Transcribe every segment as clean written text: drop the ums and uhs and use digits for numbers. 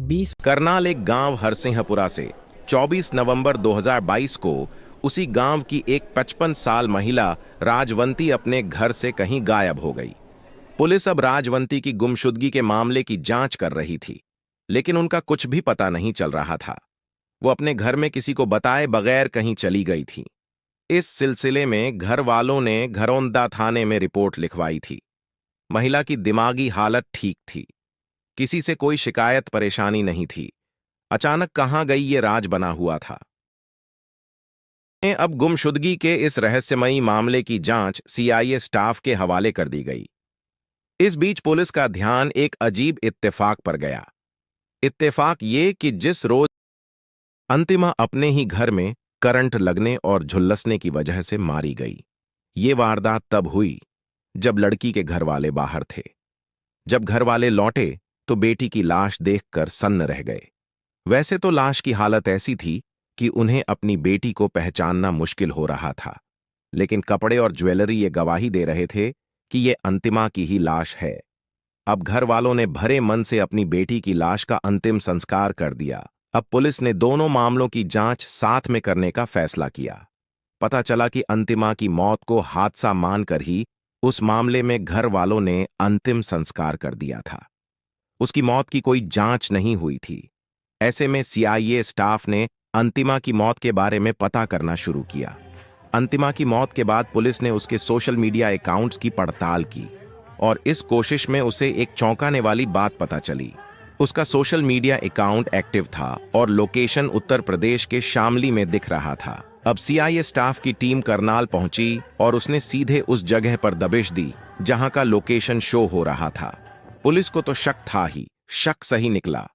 20 करनाल एक गांव हरसिंहपुरा से 24 नवंबर 2022 को उसी गांव की एक 55 साल महिला राजवंती अपने घर से कहीं गायब हो गई। पुलिस अब राजवंती की गुमशुदगी के मामले की जांच कर रही थी, लेकिन उनका कुछ भी पता नहीं चल रहा था। वो अपने घर में किसी को बताए बगैर कहीं चली गई थी। इस सिलसिले में घर वालों ने घरौंदा थाने में रिपोर्ट लिखवाई थी। महिला की दिमागी हालत ठीक थी, किसी से कोई शिकायत परेशानी नहीं थी। अचानक कहां गई ये राज बना हुआ था। अब गुमशुदगी के इस रहस्यमयी मामले की जांच सीआईए स्टाफ के हवाले कर दी गई। इस बीच पुलिस का ध्यान एक अजीब इत्तेफाक पर गया। इत्तेफाक ये कि जिस रोज अंतिमा अपने ही घर में करंट लगने और झुलसने की वजह से मारी गई, ये वारदात तब हुई जब लड़की के घर वाले बाहर थे। जब घर वाले लौटे तो बेटी की लाश देखकर सन्न रह गए। वैसे तो लाश की हालत ऐसी थी कि उन्हें अपनी बेटी को पहचानना मुश्किल हो रहा था, लेकिन कपड़े और ज्वेलरी ये गवाही दे रहे थे कि ये अंतिमा की ही लाश है। अब घर वालों ने भरे मन से अपनी बेटी की लाश का अंतिम संस्कार कर दिया। अब पुलिस ने दोनों मामलों की जांच साथ में करने का फैसला किया। पता चला कि अंतिमा की मौत को हादसा मानकर ही उस मामले में घर वालों ने अंतिम संस्कार कर दिया था। उसकी मौत की कोई जांच नहीं हुई थी। ऐसे में सीआईए स्टाफ ने अंतिमा की मौत के बारे में पता करना शुरू किया। अंतिमा की मौत के बाद पुलिस ने उसके सोशल मीडिया अकाउंट्स की पड़ताल की और इस कोशिश में उसे एक चौंकाने वाली बात पता चली। उसका सोशल मीडिया अकाउंट एक्टिव था और लोकेशन उत्तर प्रदेश के शामली में दिख रहा था। अब सीआईए स्टाफ की टीम करनाल पहुंची और उसने सीधे उस जगह पर दबिश दी जहां का लोकेशन शो हो रहा था। पुलिस को तो शक था ही, शक सही निकला।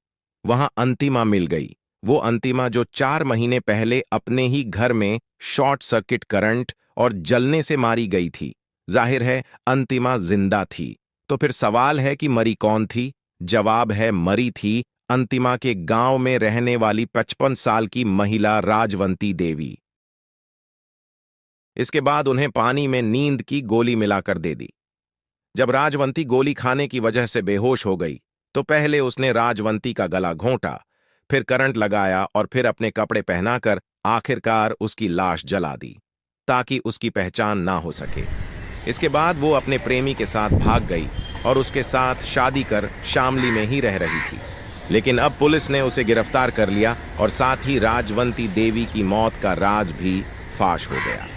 वहां अंतिमा मिल गई, वो अंतिमा जो 4 महीने पहले अपने ही घर में शॉर्ट सर्किट करंट और जलने से मारी गई थी। जाहिर है अंतिमा जिंदा थी, तो फिर सवाल है कि मरी कौन थी? जवाब है, मरी थी अंतिमा के गांव में रहने वाली 55 साल की महिला राजवंती देवी। इसके बाद उन्हें पानी में नींद की गोली मिलाकर दे दी। जब राजवंती गोली खाने की वजह से बेहोश हो गई तो पहले उसने राजवंती का गला घोंटा, फिर करंट लगाया और फिर अपने कपड़े पहनाकर आखिरकार उसकी लाश जला दी ताकि उसकी पहचान ना हो सके। इसके बाद वो अपने प्रेमी के साथ भाग गई और उसके साथ शादी कर शामली में ही रह रही थी। लेकिन अब पुलिस ने उसे गिरफ्तार कर लिया और साथ ही राजवंती देवी की मौत का राज भी फाश हो गया।